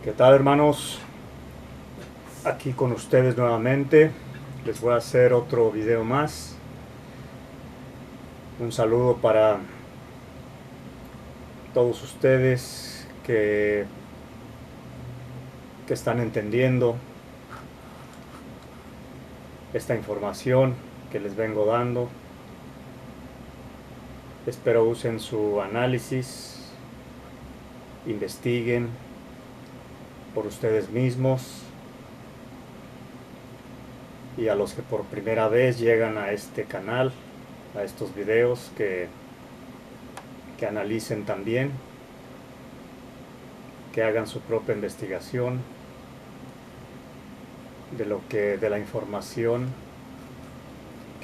¿Qué tal, hermanos? Aquí con ustedes nuevamente. Les voy a hacer otro video más. Un saludo para todos ustedes que están entendiendo esta información que les vengo dando. Espero usen su análisis, investiguen por ustedes mismos, y a los que por primera vez llegan a este canal, a estos videos, que analicen también, que hagan su propia investigación de la información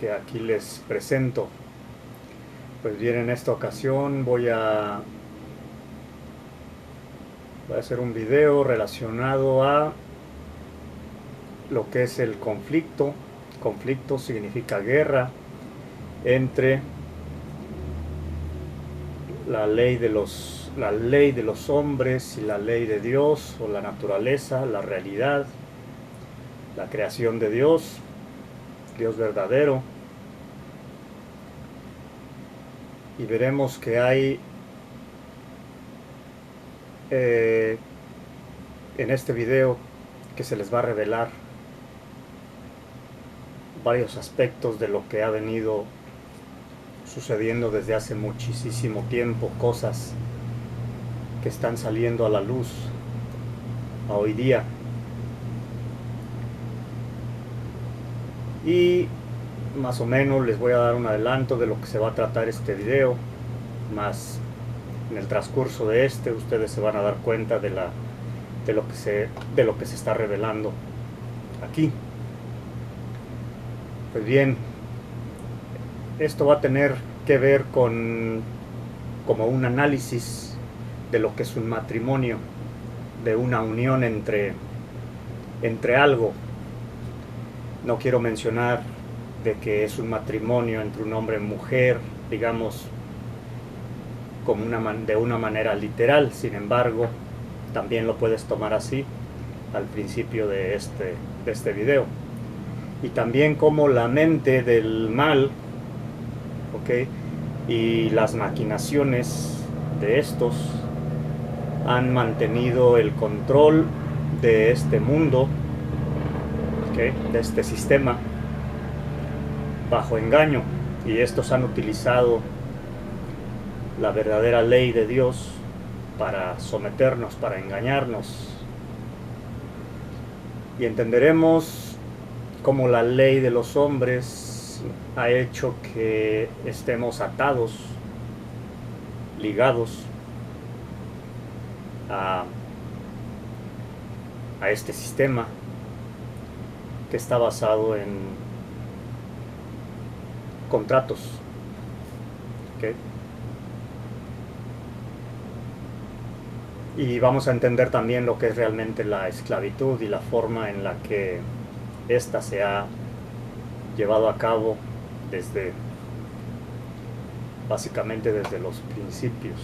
que aquí les presento. Pues bien, en esta ocasión voy a hacer un video relacionado a lo que es el conflicto. Conflicto significa guerra entre la ley de los hombres y la ley de Dios, o la naturaleza, la realidad, la creación de Dios, Dios verdadero. Y veremos que hay en este video que se les va a revelar varios aspectos de lo que ha venido sucediendo desde hace muchísimo tiempo, cosas que están saliendo a la luz a hoy día. Y más o menos les voy a dar un adelanto de lo que se va a tratar este video, más en el transcurso de ustedes se van a dar cuenta de lo que se está revelando aquí. Pues bien, esto va a tener que ver con como un análisis de lo que es un matrimonio, de una unión entre algo. No quiero mencionar de que es un matrimonio entre un hombre y mujer, digamos, como de una manera literal. Sin embargo, también lo puedes tomar así al principio de este video. Y también como la mente del mal, ¿ok?, y las maquinaciones de estos han mantenido el control de este mundo, ¿ok?, de este sistema, bajo engaño. Y estos han utilizado la verdadera ley de Dios para someternos, para engañarnos. Y entenderemos cómo la ley de los hombres ha hecho que estemos atados, ligados a este sistema que está basado en contratos, ¿okay? Y vamos a entender también lo que es realmente la esclavitud y la forma en la que esta se ha llevado a cabo básicamente desde los principios.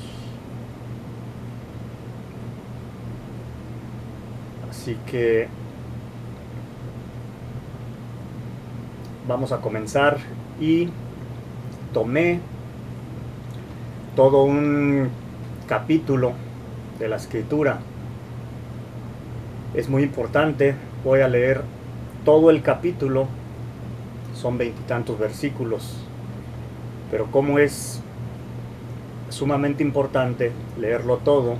Así que vamos a comenzar, y tomé todo un capítulo de la escritura. Es muy importante. Voy a leer todo el capítulo, son 20 y tantos versículos, pero como es sumamente importante leerlo todo,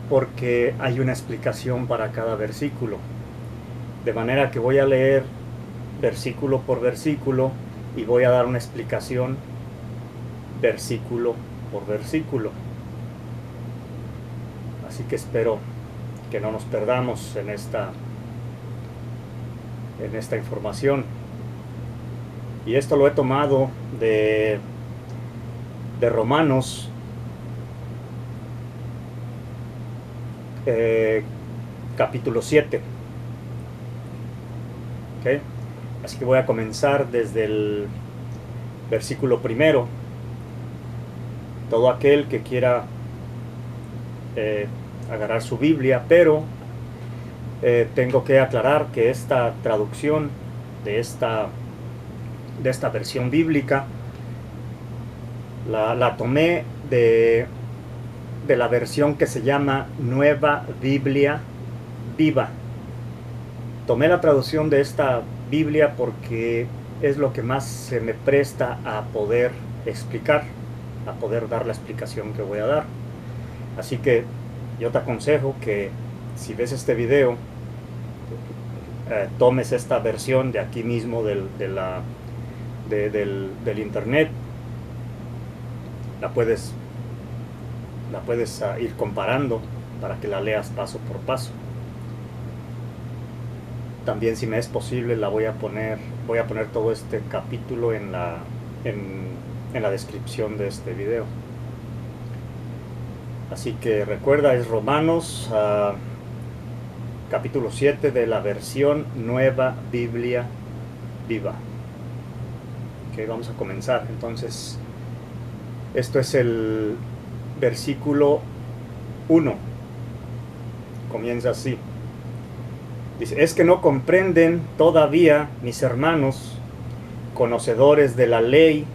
porque hay una explicación para cada versículo, de manera que voy a leer versículo por versículo y voy a dar una explicación versículo por versículo. Así que espero que no nos perdamos en esta información. Y esto lo he tomado de Romanos, capítulo 7. ¿Okay? Así que voy a comenzar desde el versículo primero. Todo aquel que quiera agarrar su Biblia, pero tengo que aclarar que esta traducción de esta versión bíblica la tomé de la versión que se llama Nueva Biblia Viva. Tomé la traducción de esta Biblia porque es lo que más se me presta a poder explicar, a poder dar la explicación que voy a dar. Así que yo te aconsejo que si ves este video, tomes esta versión de aquí mismo del internet. La puedes ir comparando para que la leas paso por paso. También, si me es posible, voy a poner todo este capítulo en la descripción de este video. Así que recuerda, es Romanos capítulo 7 de la versión Nueva Biblia Viva. Ok, vamos a comenzar. Entonces, esto es el versículo 1. Comienza así. Dice: es que no comprenden todavía, mis hermanos, conocedores de la ley,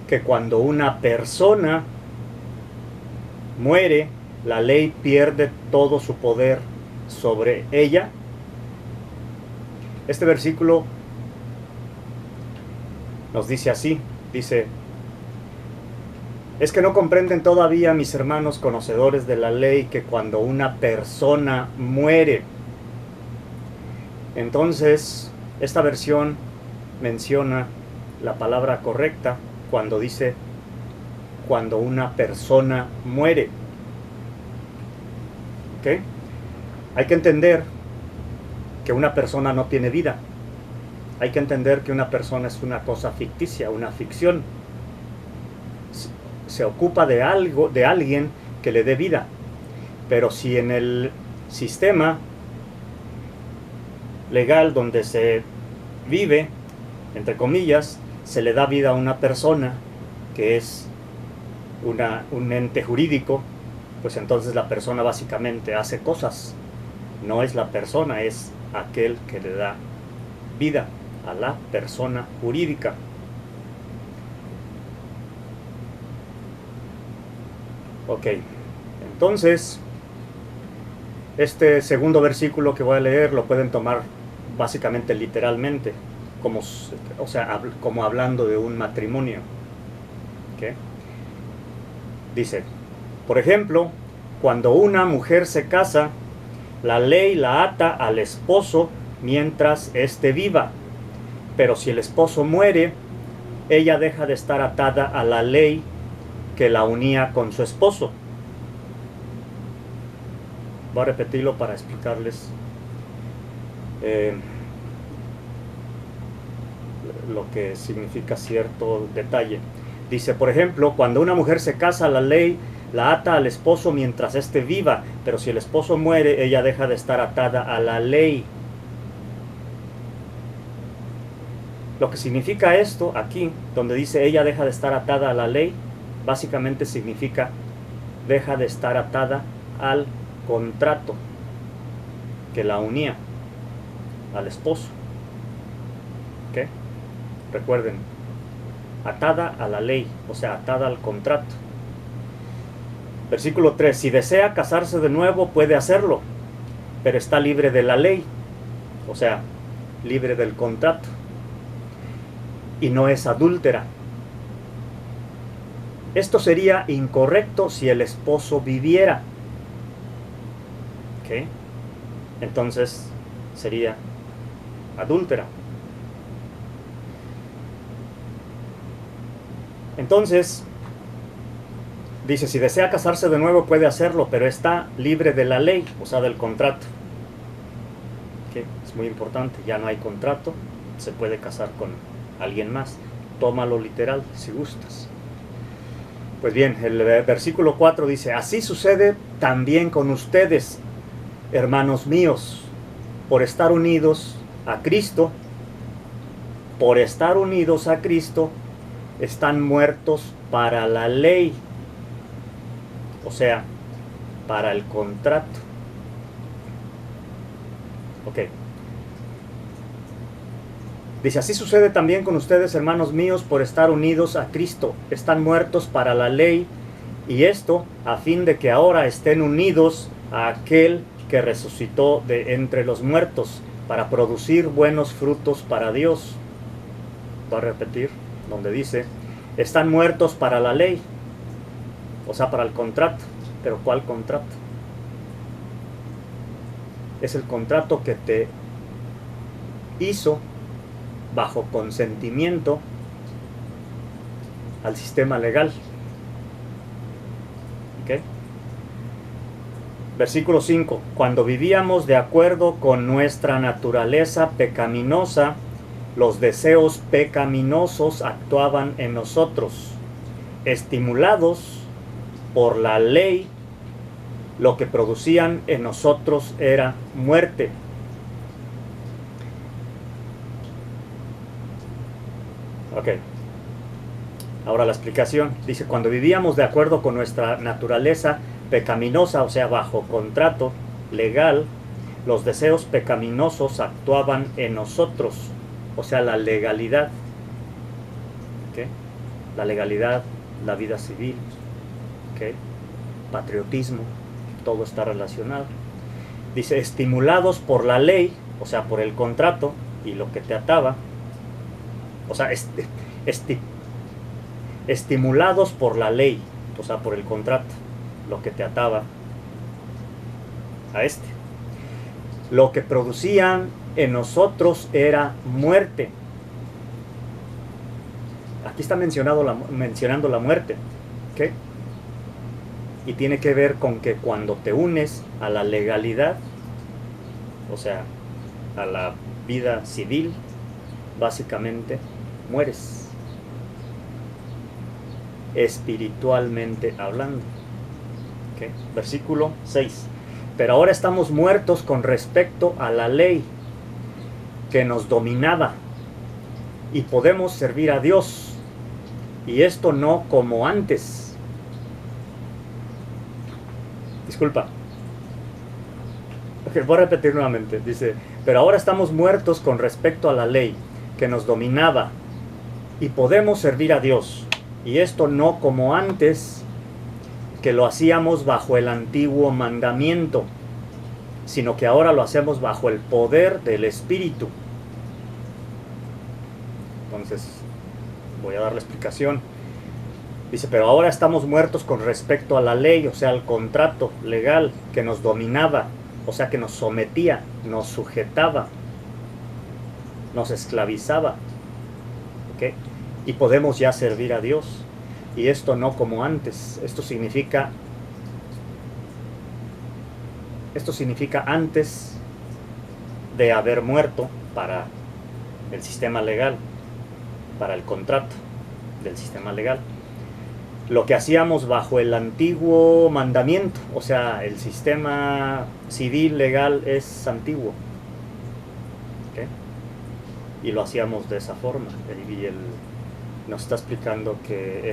que cuando una persona muere, la ley pierde todo su poder sobre ella. Este versículo nos dice así, dice: es que no comprenden todavía, mis hermanos conocedores de la ley, que cuando una persona muere. Entonces, esta versión menciona la palabra correcta cuando dice cuando una persona muere. ¿Ok? Hay que entender que una persona no tiene vida. Hay que entender que una persona es una cosa ficticia, una ficción. Se ocupa de algo, de alguien que le dé vida. Pero si en el sistema legal donde se vive, entre comillas, se le da vida a una persona que es un ente jurídico, pues entonces la persona básicamente hace cosas. No es la persona, es aquel que le da vida a la persona jurídica. Ok, entonces este segundo versículo que voy a leer lo pueden tomar básicamente literalmente, como hablando de un matrimonio. ¿Okay? Dice, por ejemplo, cuando una mujer se casa, la ley la ata al esposo mientras éste viva, pero si el esposo muere, ella deja de estar atada a la ley que la unía con su esposo. Voy a repetirlo para explicarles lo que significa cierto detalle. Dice, por ejemplo, cuando una mujer se casa, la ley la ata al esposo mientras éste viva, pero si el esposo muere, ella deja de estar atada a la ley. Lo que significa esto aquí, donde dice ella deja de estar atada a la ley, básicamente significa deja de estar atada al contrato que la unía al esposo. ¿Ok? Recuerden, atada a la ley, o sea, atada al contrato. Versículo 3, si desea casarse de nuevo puede hacerlo, pero está libre de la ley, o sea, libre del contrato, y no es adúltera. Esto sería incorrecto si el esposo viviera. ¿Ok? Entonces sería adúltera. Entonces dice, si desea casarse de nuevo puede hacerlo, pero está libre de la ley, o sea, del contrato. ¿Ok? Es muy importante, ya no hay contrato, se puede casar con alguien más. Tómalo literal si gustas. Pues bien, el versículo 4 dice, así sucede también con ustedes, hermanos míos, por estar unidos a Cristo, están muertos para la ley. O sea, para el contrato. Ok. Dice, así sucede también con ustedes, hermanos míos, por estar unidos a Cristo. Están muertos para la ley, y esto a fin de que ahora estén unidos a aquel que resucitó de entre los muertos, para producir buenos frutos para Dios. Voy a repetir, donde dice, están muertos para la ley, o sea, para el contrato. ¿Pero cuál contrato? Es el contrato que te hizo bajo consentimiento al sistema legal. ¿Ok? Versículo 5. Cuando vivíamos de acuerdo con nuestra naturaleza pecaminosa, los deseos pecaminosos actuaban en nosotros. Estimulados por la ley, lo que producían en nosotros era muerte. Ok. Ahora la explicación. Dice, cuando vivíamos de acuerdo con nuestra naturaleza pecaminosa, o sea, bajo contrato legal, los deseos pecaminosos actuaban en nosotros, o sea, la legalidad. ¿Okay? La legalidad, la vida civil, ¿okay? Patriotismo, todo está relacionado. Dice, estimulados por la ley, o sea, por el contrato y lo que te ataba, o sea, estimulados por la ley, o sea, por el contrato, lo que te ataba a lo que producían en nosotros era muerte. Aquí está mencionando la muerte, ¿ok? Y tiene que ver con que cuando te unes a la legalidad, o sea, a la vida civil, básicamente mueres, espiritualmente hablando. ¿Okay? Versículo 6. Pero ahora estamos muertos con respecto a la ley que nos dominaba, y podemos servir a Dios, y esto no como antes. Disculpa. Okay, voy a repetir nuevamente. Dice, pero ahora estamos muertos con respecto a la ley que nos dominaba, y podemos servir a Dios, y esto no como antes, que lo hacíamos bajo el antiguo mandamiento, sino que ahora lo hacemos bajo el poder del Espíritu. Entonces, voy a dar la explicación. Dice, pero ahora estamos muertos con respecto a la ley, o sea, al contrato legal que nos dominaba, o sea, que nos sometía, nos sujetaba, nos esclavizaba. ¿Okay? Y podemos ya servir a Dios. Y esto no como antes. Esto significa antes de haber muerto para el sistema legal, para el contrato del sistema legal. Lo que hacíamos bajo el antiguo mandamiento, o sea, el sistema civil legal es antiguo. ¿Okay? Y lo hacíamos de esa forma. Y nos está explicando que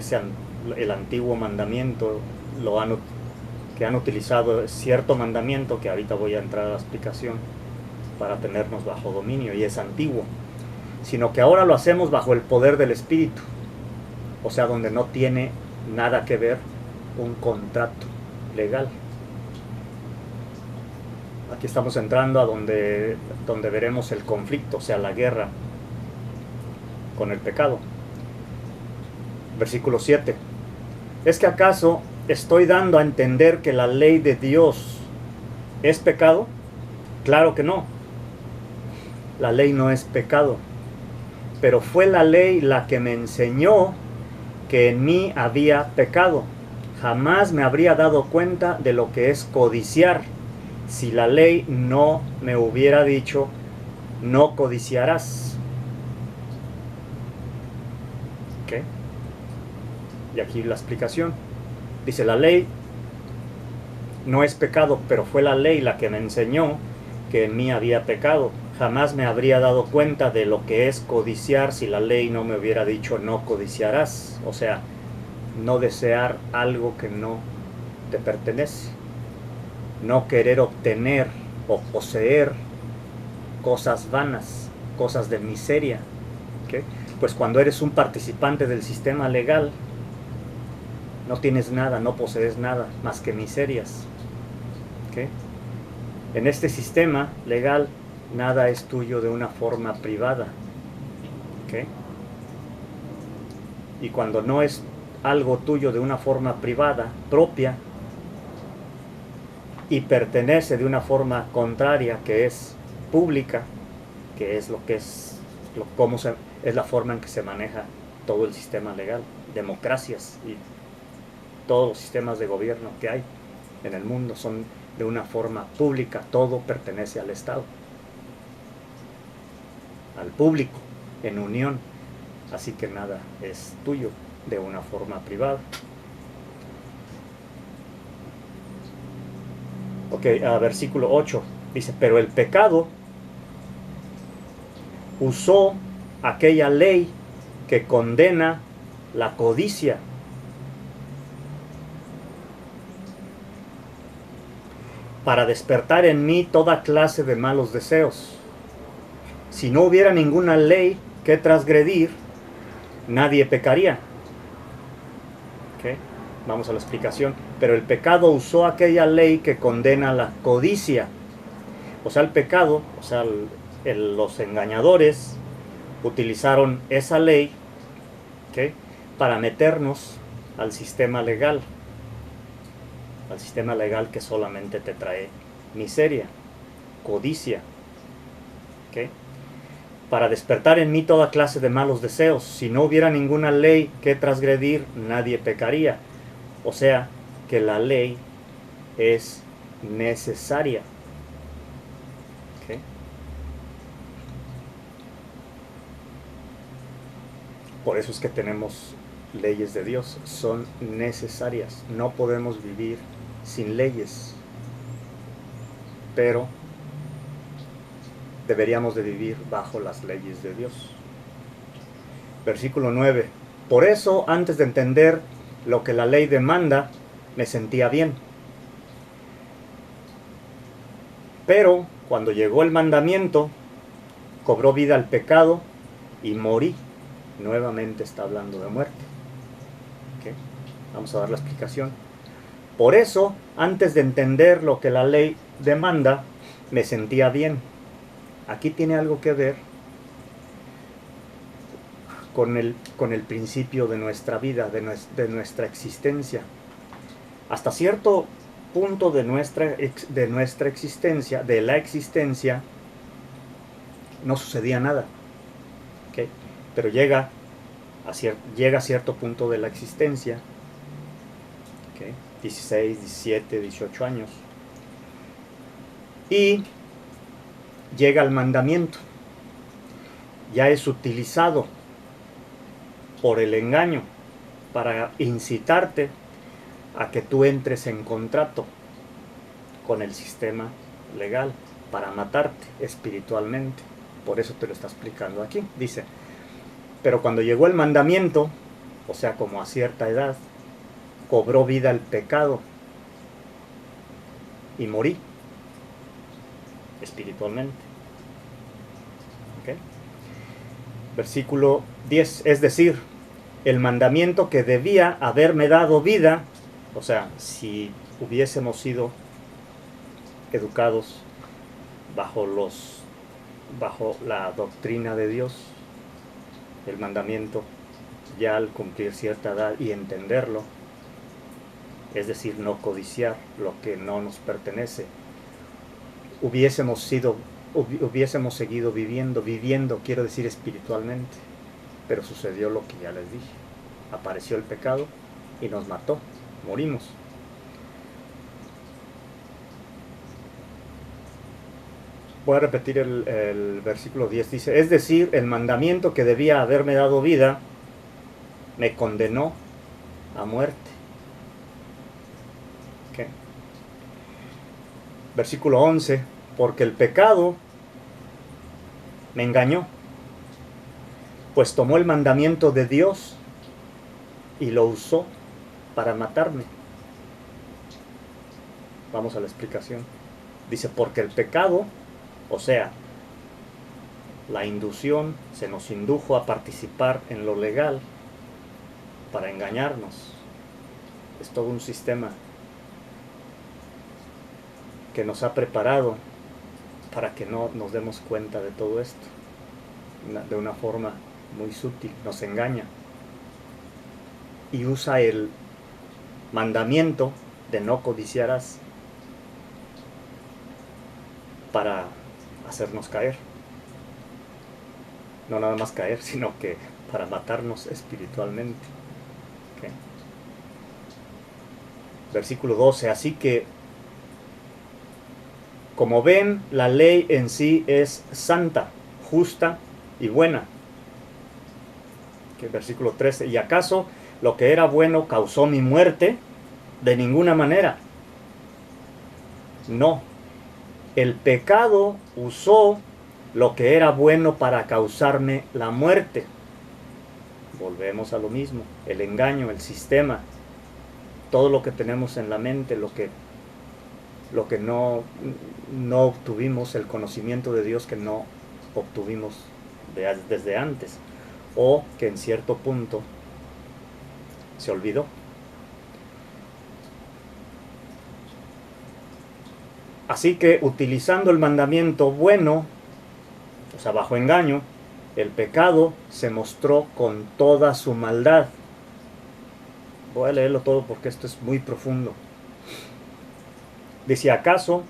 el antiguo mandamiento que han utilizado cierto mandamiento, que ahorita voy a entrar a la explicación, para tenernos bajo dominio, y es antiguo, sino que ahora lo hacemos bajo el poder del Espíritu, o sea, donde no tiene nada que ver un contrato legal. Aquí estamos entrando a donde veremos el conflicto, o sea, la guerra con el pecado. Versículo 7. ¿Es que acaso estoy dando a entender que la ley de Dios es pecado? Claro que no. La ley no es pecado. Pero fue la ley la que me enseñó que en mí había pecado. Jamás me habría dado cuenta de lo que es codiciar si la ley no me hubiera dicho, no codiciarás. ¿Ok? Y aquí la explicación. Dice, la ley no es pecado, pero fue la ley la que me enseñó que en mí había pecado. Jamás me habría dado cuenta de lo que es codiciar si la ley no me hubiera dicho no codiciarás. O sea, no desear algo que no te pertenece. no querer obtener o poseer cosas vanas, cosas de miseria. ¿Okay? Pues cuando eres un participante del sistema legal, no tienes nada, no posees nada más que miserias. ¿Okay? En este sistema legal, nada es tuyo de una forma privada. ¿Okay? Y cuando no es algo tuyo de una forma privada, propia, y pertenece de una forma contraria, que es pública, que es lo que es, es la forma en que se maneja todo el sistema legal, democracias y todos los sistemas de gobierno que hay en el mundo son de una forma pública, todo pertenece al Estado, al público, en unión, así que nada es tuyo de una forma privada. Ok, versículo 8 dice, pero el pecado usó aquella ley que condena la codicia para despertar en mí toda clase de malos deseos. Si no hubiera ninguna ley que transgredir, nadie pecaría. ¿Okay? Vamos a la explicación. Pero el pecado usó aquella ley que condena la codicia. O sea, el pecado, o sea, los engañadores utilizaron esa ley, ¿okay?, para meternos al sistema legal que solamente te trae miseria, codicia, ¿okay?, para despertar en mí toda clase de malos deseos. Si no hubiera ninguna ley que transgredir, nadie pecaría. O sea, que la ley es necesaria. ¿Okay? Por eso es que tenemos leyes de Dios, son necesarias. No podemos vivir sin leyes, pero deberíamos de vivir bajo las leyes de Dios. Versículo 9. Por eso, antes de entender lo que la ley demanda, me sentía bien. Pero cuando llegó el mandamiento, cobró vida al pecado y morí. Nuevamente está hablando de muerte. ¿Okay? Vamos a dar la explicación. Por eso, antes de entender lo que la ley demanda, me sentía bien. Aquí tiene algo que ver con el principio de nuestra vida, de nuestra existencia. Hasta cierto punto de nuestra existencia, de la existencia, no sucedía nada. ¿Okay? Pero llega a cierto punto de la existencia, ¿okay?, 16, 17, 18 años, y llega el mandamiento. Ya es utilizado por el engaño para incitarte a que tú entres en contrato con el sistema legal para matarte espiritualmente. Por eso te lo está explicando aquí. Dice, pero cuando llegó el mandamiento, o sea, como a cierta edad, cobró vida el pecado y morí espiritualmente. ¿Okay? Versículo 10, es decir, el mandamiento que debía haberme dado vida, o sea, si hubiésemos sido educados bajo la doctrina de Dios, el mandamiento, ya al cumplir cierta edad y entenderlo, es decir, no codiciar lo que no nos pertenece, hubiésemos seguido viviendo, quiero decir espiritualmente, pero sucedió lo que ya les dije, apareció el pecado y nos mató, morimos. Voy a repetir el versículo 10, dice, es decir, el mandamiento que debía haberme dado vida, me condenó a muerte. ¿Okay? Versículo 11, porque el pecado me engañó, pues tomó el mandamiento de Dios y lo usó para matarme. Vamos a la explicación. Dice, porque el pecado, o sea, la inducción, se nos indujo a participar en lo legal para engañarnos. Es todo un sistema que nos ha preparado para que no nos demos cuenta de todo esto. De una forma muy sutil, nos engaña. Y usa el mandamiento de no codiciarás para hacernos caer. No nada más caer, sino que para matarnos espiritualmente. ¿Okay? Versículo 12. Así que, como ven, la ley en sí es santa, justa y buena. ¿Okay? Versículo 13. ¿Y acaso lo que era bueno causó mi muerte? De ninguna manera. No. El pecado usó lo que era bueno para causarme la muerte. Volvemos a lo mismo. El engaño, el sistema, todo lo que tenemos en la mente, lo que no obtuvimos, el conocimiento de Dios que no obtuvimos desde antes, o que en cierto punto se olvidó. Así que utilizando el mandamiento bueno, o sea, bajo engaño, el pecado se mostró con toda su maldad. Voy a leerlo todo porque esto es muy profundo. Dice, ¿acaso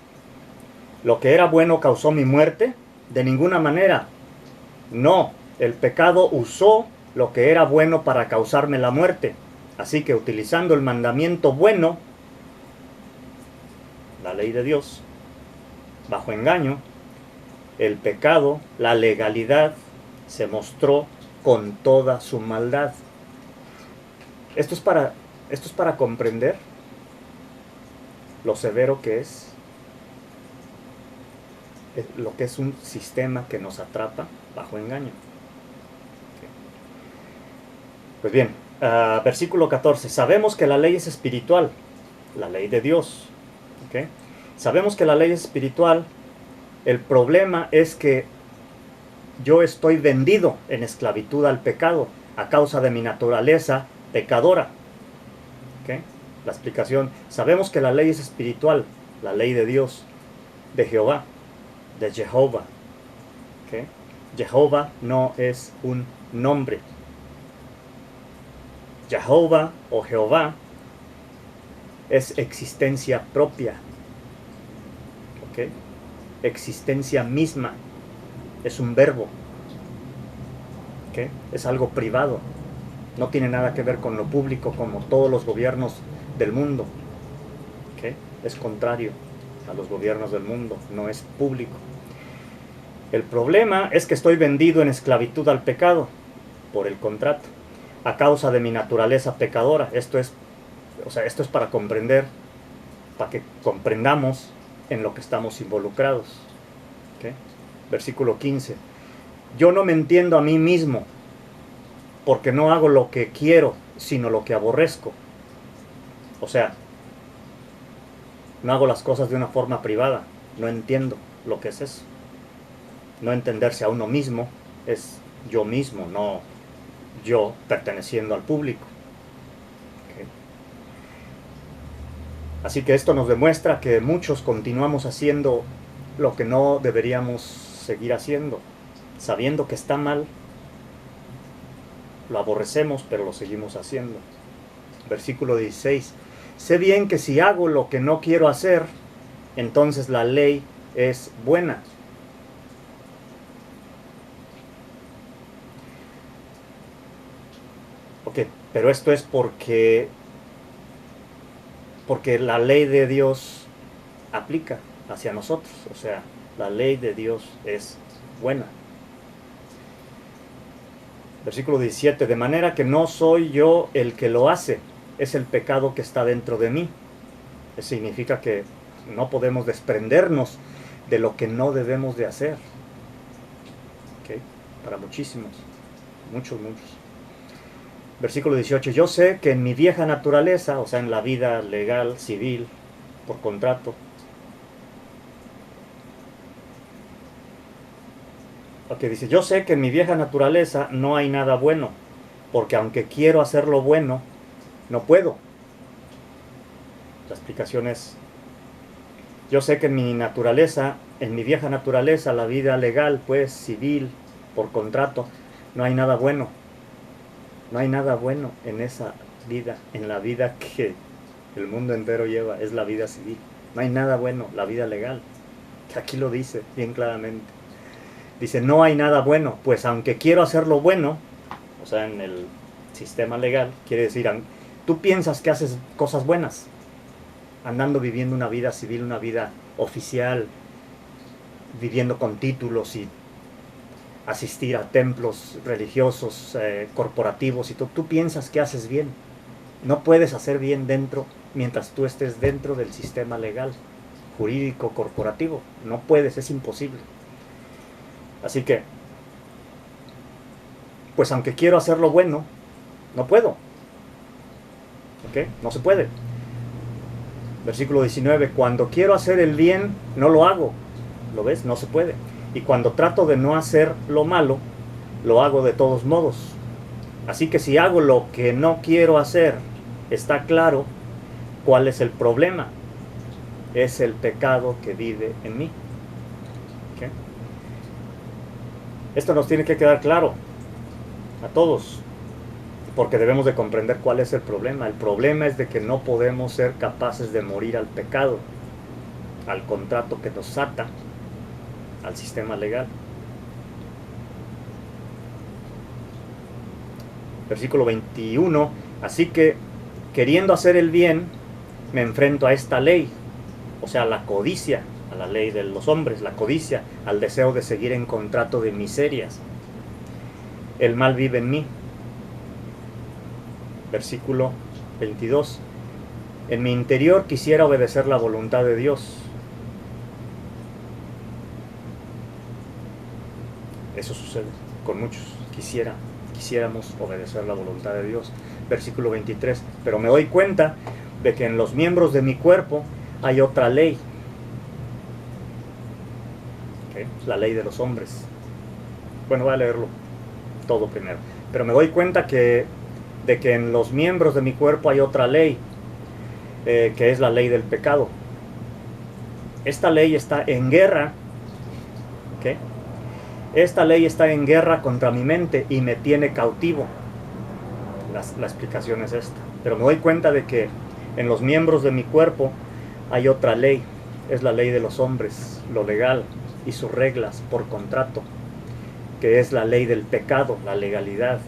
lo que era bueno causó mi muerte? De ninguna manera. No, el pecado usó lo que era bueno para causarme la muerte. Así que utilizando el mandamiento bueno, la ley de Dios, bajo engaño, el pecado, la legalidad, se mostró con toda su maldad. Esto es para comprender lo severo que es, lo que es un sistema que nos atrapa bajo engaño. Okay. Pues bien, versículo 14. Sabemos que la ley es espiritual, la ley de Dios. ¿Okay? Sabemos que la ley es espiritual. El problema es que yo estoy vendido en esclavitud al pecado a causa de mi naturaleza pecadora. ¿Okay? La explicación, sabemos que la ley es espiritual, la ley de Dios, de Jehová, de Jehová. ¿Okay? Jehová no es un nombre. Jehová o Jehová es existencia propia. ¿Okay? Existencia misma. Es un verbo. ¿Okay? Es algo privado. No tiene nada que ver con lo público como todos los gobiernos del mundo. ¿Okay? Es contrario a los gobiernos del mundo. No es público. El problema es que estoy vendido en esclavitud al pecado por el contrato a causa de mi naturaleza pecadora. Esto es para comprender, para que comprendamos en lo que estamos involucrados. ¿Okay? Versículo 15. Yo no me entiendo a mí mismo, porque no hago lo que quiero, sino lo que aborrezco. O sea, no hago las cosas de una forma privada. No entiendo lo que es eso. No entenderse a uno mismo es yo mismo, no yo perteneciendo al público. ¿Okay? Así que esto nos demuestra que muchos continuamos haciendo lo que no deberíamos seguir haciendo, sabiendo que está mal. Lo aborrecemos, pero lo seguimos haciendo. Versículo 16. Sé bien que si hago lo que no quiero hacer, entonces la ley es buena. Ok, pero esto es porque la ley de Dios aplica hacia nosotros. O sea, la ley de Dios es buena. Versículo 17. De manera que no soy yo el que lo hace, es el pecado que está dentro de mí. Eso significa que no podemos desprendernos de lo que no debemos de hacer. ¿Okay? Para muchísimos, muchos. Versículo 18. Yo sé que en mi vieja naturaleza, o sea, en la vida legal, civil, por contrato. Porque dice, yo sé que en mi vieja naturaleza no hay nada bueno, porque aunque quiero hacer lo bueno, no puedo. La explicación es, yo sé que en mi naturaleza, en mi vieja naturaleza, la vida legal, pues, civil, por contrato, no hay nada bueno. No hay nada bueno en esa vida, en la vida que el mundo entero lleva, es la vida civil. No hay nada bueno, la vida legal. Que aquí lo dice bien claramente. Dice, no hay nada bueno, pues aunque quiero hacer lo bueno, o sea, en el sistema legal, quiere decir, tú piensas que haces cosas buenas, andando viviendo una vida civil, una vida oficial, viviendo con títulos y asistir a templos religiosos, corporativos, y tú piensas que haces bien. No puedes hacer bien dentro mientras tú estés dentro del sistema legal, jurídico, corporativo. No puedes, es imposible. Así que, pues aunque quiero hacer lo bueno, no puedo. ¿Ok? No se puede. Versículo 19, cuando quiero hacer el bien, no lo hago. ¿Lo ves? No se puede. Y cuando trato de no hacer lo malo, lo hago de todos modos. Así que si hago lo que no quiero hacer, está claro cuál es el problema. Es el pecado que vive en mí. ¿Okay? Esto nos tiene que quedar claro a todos, porque debemos de comprender cuál es el problema. El problema es de que no podemos ser capaces de morir al pecado, al contrato que nos ata al sistema legal. Versículo 21, así que queriendo hacer el bien, me enfrento a esta ley, o sea, la codicia, a la ley de los hombres, la codicia, al deseo de seguir en contrato de miserias. El mal vive en mí. Versículo 22, en mi interior quisiera obedecer la voluntad de Dios. Eso sucede con muchos. Quisiéramos obedecer la voluntad de Dios. Versículo 23, pero me doy cuenta de que en los miembros de mi cuerpo hay otra ley. ¿Okay? La ley de los hombres. Bueno, voy a leerlo todo primero. Pero me doy cuenta de que en los miembros de mi cuerpo hay otra ley, que es la ley del pecado. Esta ley está en guerra. ¿Okay? Esta ley está en guerra contra mi mente y me tiene cautivo. La explicación es esta. Pero me doy cuenta de que en los miembros de mi cuerpo hay otra ley. Es la ley de los hombres, lo legal y sus reglas por contrato, que es la ley del pecado, la legalidad.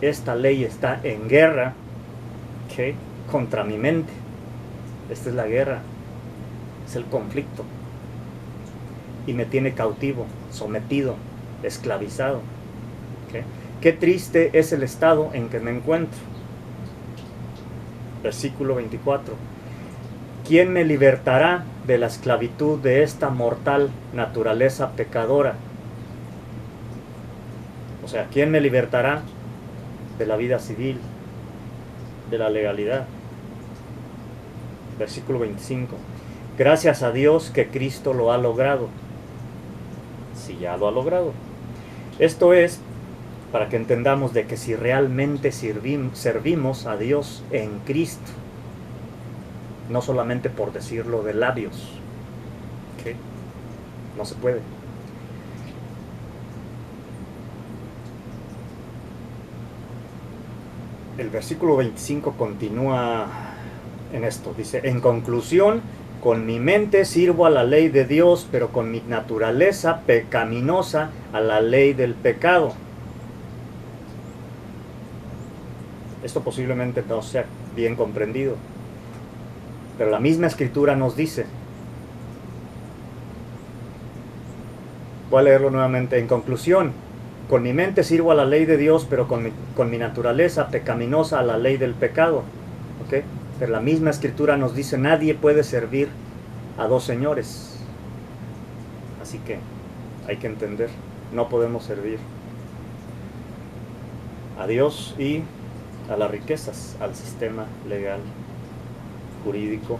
Esta ley está en guerra, ¿okay?, contra mi mente. Esta es la guerra, es el conflicto. Y me tiene cautivo, sometido, esclavizado. ¿Okay? Qué triste es el estado en que me encuentro. Versículo 24. ¿Quién me libertará de la esclavitud de esta mortal naturaleza pecadora? O sea, ¿quién me libertará de la vida civil, de la legalidad? Versículo 25. Gracias a Dios que Cristo lo ha logrado. Si ya lo ha logrado. Esto es para que entendamos de que si realmente servimos a Dios en Cristo, no solamente por decirlo de labios, ¿okay? No se puede. El versículo 25 continúa en esto, dice, en conclusión, con mi mente sirvo a la ley de Dios, pero con mi naturaleza pecaminosa a la ley del pecado. Esto posiblemente no sea bien comprendido, pero la misma escritura nos dice, voy a leerlo nuevamente, en conclusión, con mi mente sirvo a la ley de Dios, pero con mi naturaleza pecaminosa a la ley del pecado. ¿Okay? Pero la misma escritura nos dice, nadie puede servir a dos señores. Así que hay que entender, no podemos servir a Dios y a las riquezas, al sistema legal, jurídico,